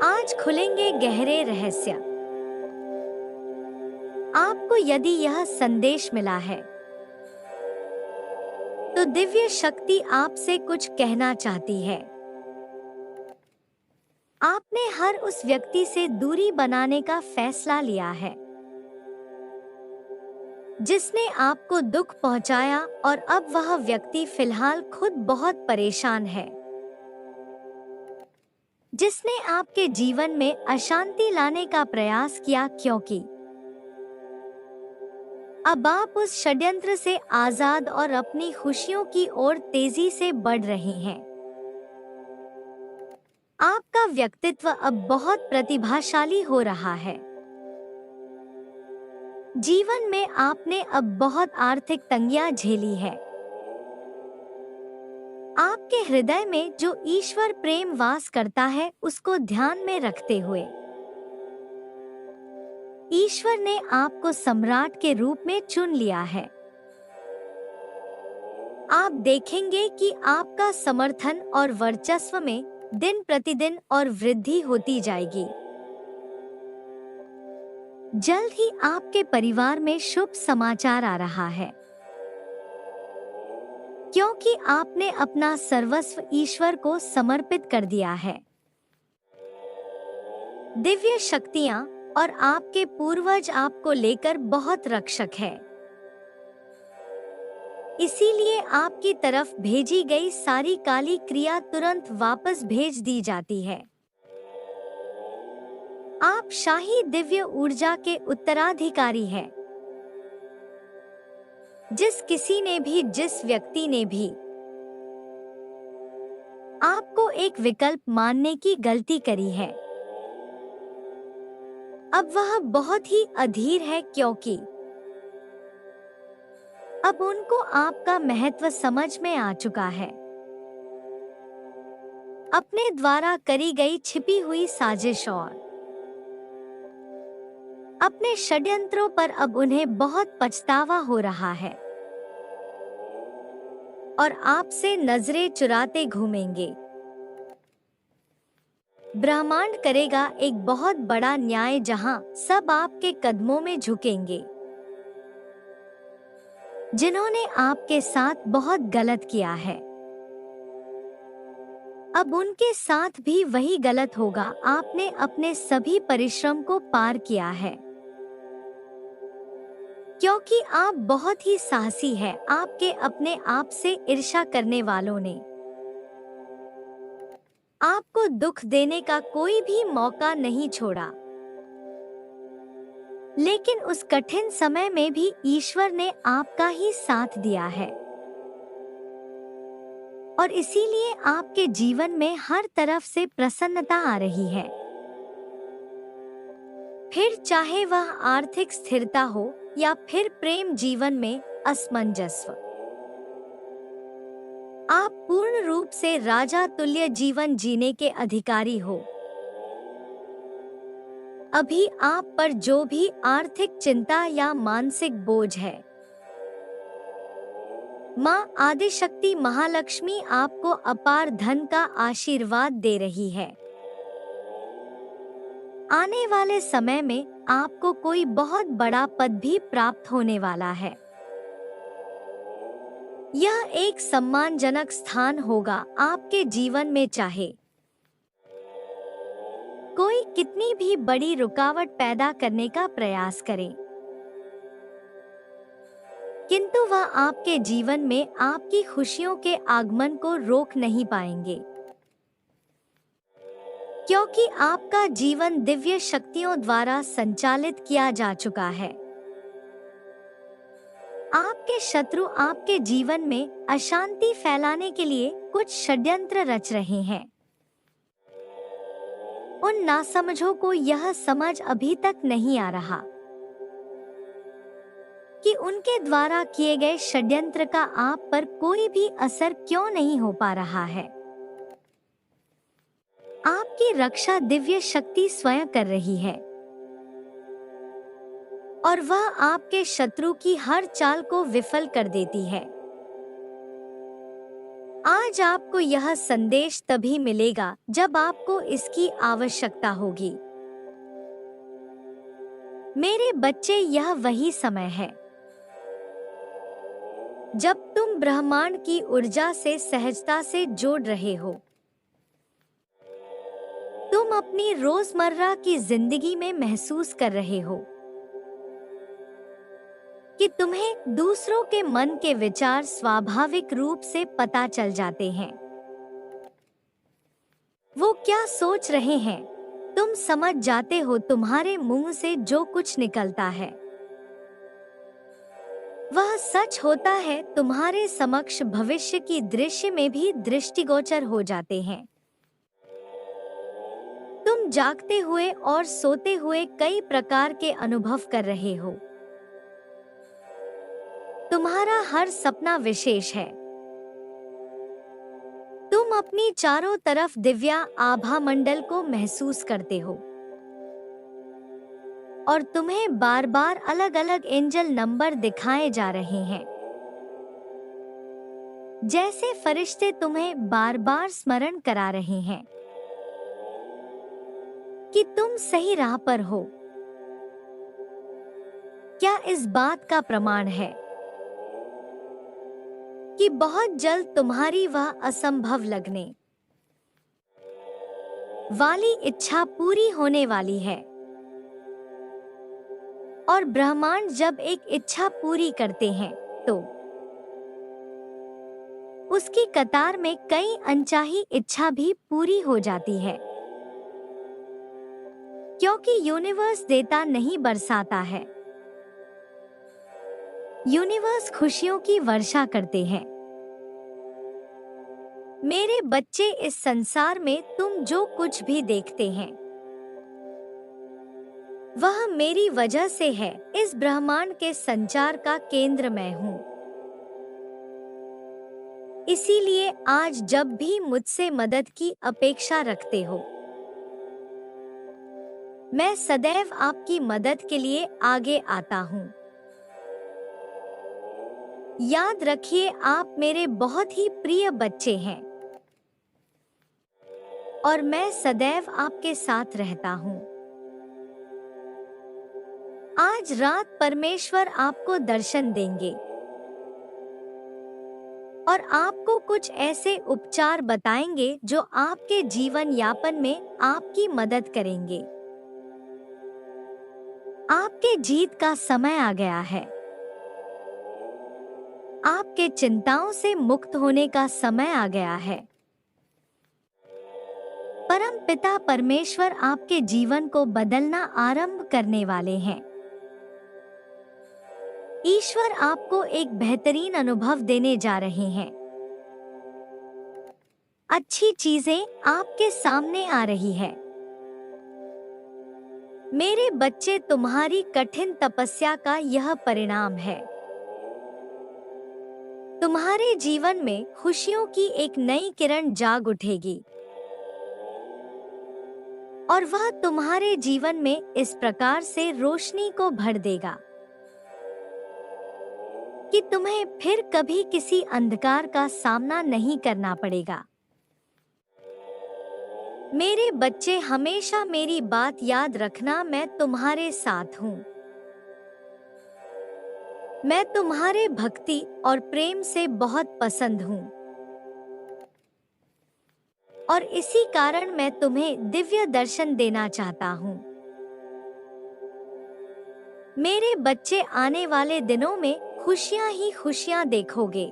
आज खुलेंगे गहरे रहस्य। आपको यदि यह संदेश मिला है तो दिव्य शक्ति आपसे कुछ कहना चाहती है। आपने हर उस व्यक्ति से दूरी बनाने का फैसला लिया है जिसने आपको दुख पहुंचाया, और अब वह व्यक्ति फिलहाल खुद बहुत परेशान है, जिसने आपके जीवन में अशांति लाने का प्रयास किया, क्योंकि अब आप उस षड्यंत्र से आजाद और अपनी खुशियों की ओर तेजी से बढ़ रहे हैं। आपका व्यक्तित्व अब बहुत प्रतिभाशाली हो रहा है। जीवन में आपने अब बहुत आर्थिक तंगियां झेली है। आपके हृदय में जो ईश्वर प्रेम वास करता है, उसको ध्यान में रखते हुए ईश्वर ने आपको सम्राट के रूप में चुन लिया है। आप देखेंगे कि आपका समर्थन और वर्चस्व में दिन प्रतिदिन और वृद्धि होती जाएगी। जल्द ही आपके परिवार में शुभ समाचार आ रहा है, क्योंकि आपने अपना सर्वस्व ईश्वर को समर्पित कर दिया है। दिव्य शक्तियां और आपके पूर्वज आपको लेकर बहुत रक्षक है। इसीलिए आपकी तरफ भेजी गई सारी काली क्रिया तुरंत वापस भेज दी जाती है। आप शाही दिव्य ऊर्जा के उत्तराधिकारी हैं। जिस किसी ने भी, जिस व्यक्ति ने भी आपको एक विकल्प मानने की गलती करी है, अब वह बहुत ही अधीर है, क्योंकि अब उनको आपका महत्व समझ में आ चुका है। अपने द्वारा करी गई छिपी हुई साजिश और अपने षड्यंत्रों पर अब उन्हें बहुत पछतावा हो रहा है, और आपसे नजरें चुराते घूमेंगे। ब्रह्मांड करेगा एक बहुत बड़ा न्याय, जहां सब आपके कदमों में झुकेंगे। जिन्होंने आपके साथ बहुत गलत किया है, अब उनके साथ भी वही गलत होगा। आपने अपने सभी परिश्रम को पार किया है, क्योंकि आप बहुत ही साहसी हैं। आपके अपने आप से ईर्ष्या करने वालों ने आपको दुख देने का कोई भी मौका नहीं छोड़ा, लेकिन उस कठिन समय में भी ईश्वर ने आपका ही साथ दिया है, और इसीलिए आपके जीवन में हर तरफ से प्रसन्नता आ रही है। फिर चाहे वह आर्थिक स्थिरता हो या फिर प्रेम जीवन में असमंजस्य, आप पूर्ण रूप से राजा तुल्य जीवन जीने के अधिकारी हो। अभी आप पर जो भी आर्थिक चिंता या मानसिक बोझ है, माँ आदिशक्ति महालक्ष्मी आपको अपार धन का आशीर्वाद दे रही है। आने वाले समय में आपको कोई बहुत बड़ा पद भी प्राप्त होने वाला है। यह एक सम्मानजनक स्थान होगा आपके जीवन में, चाहे कोई कितनी भी बड़ी रुकावट पैदा करने का प्रयास करे, किंतु वह आपके जीवन में आपकी खुशियों के आगमन को रोक नहीं पाएंगे, क्योंकि आपका जीवन दिव्य शक्तियों द्वारा संचालित किया जा चुका है। आपके शत्रु आपके जीवन में अशांति फैलाने के लिए कुछ षड्यंत्र रच रहे हैं। उन नासमझों को यह समझ अभी तक नहीं आ रहा कि उनके द्वारा किए गए षड्यंत्र का आप पर कोई भी असर क्यों नहीं हो पा रहा है। आपकी रक्षा दिव्य शक्ति स्वयं कर रही है, और वह आपके शत्रु की हर चाल को विफल कर देती है। आज आपको यह संदेश तभी मिलेगा जब आपको इसकी आवश्यकता होगी। मेरे बच्चे, यह वही समय है जब तुम ब्रह्मांड की ऊर्जा से सहजता से जोड़ रहे हो। तुम अपनी रोजमर्रा की जिंदगी में महसूस कर रहे हो कि तुम्हें दूसरों के मन के विचार स्वाभाविक रूप से पता चल जाते हैं। वो क्या सोच रहे हैं, तुम समझ जाते हो। तुम्हारे मुंह से जो कुछ निकलता है वह सच होता है। तुम्हारे समक्ष भविष्य की दृश्य में भी दृष्टिगोचर हो जाते हैं। तुम जागते हुए और सोते हुए कई प्रकार के अनुभव कर रहे हो। तुम्हारा हर सपना विशेष है। तुम अपनी चारों तरफ दिव्या आभा मंडल को महसूस करते हो और तुम्हें बार बार अलग अलग एंजल नंबर दिखाए जा रहे हैं, जैसे फरिश्ते तुम्हें बार बार स्मरण करा रहे हैं कि तुम सही राह पर हो। क्या इस बात का प्रमाण है कि बहुत जल्द तुम्हारी वह असंभव लगने वाली इच्छा पूरी होने वाली है। और ब्रह्मांड जब एक इच्छा पूरी करते हैं तो उसकी कतार में कई अनचाही इच्छा भी पूरी हो जाती है, क्योंकि यूनिवर्स देता नहीं बरसाता है। यूनिवर्स खुशियों की वर्षा करते हैं। मेरे बच्चे, इस संसार में तुम जो कुछ भी देखते हैं वह मेरी वजह से है। इस ब्रह्मांड के संचार का केंद्र मैं हूँ। इसीलिए आज जब भी मुझसे मदद की अपेक्षा रखते हो, मैं सदैव आपकी मदद के लिए आगे आता हूँ। याद रखिए, आप मेरे बहुत ही प्रिय बच्चे हैं और मैं सदैव आपके साथ रहता हूँ। आज रात परमेश्वर आपको दर्शन देंगे और आपको कुछ ऐसे उपचार बताएंगे जो आपके जीवन यापन में आपकी मदद करेंगे। आपके जीत का समय आ गया है। आपके चिंताओं से मुक्त होने का समय आ गया है। परम पिता परमेश्वर आपके जीवन को बदलना आरंभ करने वाले हैं। ईश्वर आपको एक बेहतरीन अनुभव देने जा रहे हैं। अच्छी चीजें आपके सामने आ रही है। मेरे बच्चे, तुम्हारी कठिन तपस्या का यह परिणाम है। तुम्हारे जीवन में खुशियों की एक नई किरण जाग उठेगी और वह तुम्हारे जीवन में इस प्रकार से रोशनी को भर देगा कि तुम्हें फिर कभी किसी अंधकार का सामना नहीं करना पड़ेगा। मेरे बच्चे, हमेशा मेरी बात याद रखना, मैं तुम्हारे साथ हूँ। मैं तुम्हारे भक्ति और प्रेम से बहुत पसंद हूँ और इसी कारण मैं तुम्हें दिव्य दर्शन देना चाहता हूँ। मेरे बच्चे, आने वाले दिनों में खुशियां ही खुशियां देखोगे।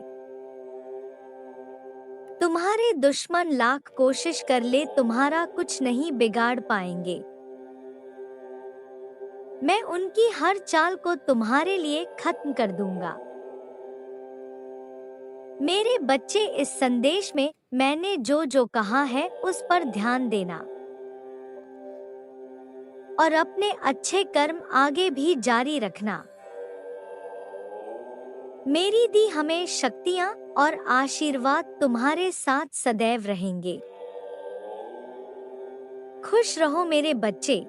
तुम्हारे दुश्मन लाख कोशिश कर ले, तुम्हारा कुछ नहीं बिगाड़ पाएंगे। मैं उनकी हर चाल को तुम्हारे लिए खत्म कर दूंगा। मेरे बच्चे, इस संदेश में मैंने जो जो कहा है उस पर ध्यान देना और अपने अच्छे कर्म आगे भी जारी रखना। मेरी दी हमें शक्तियां और आशीर्वाद तुम्हारे साथ सदैव रहेंगे। खुश रहो मेरे बच्चे।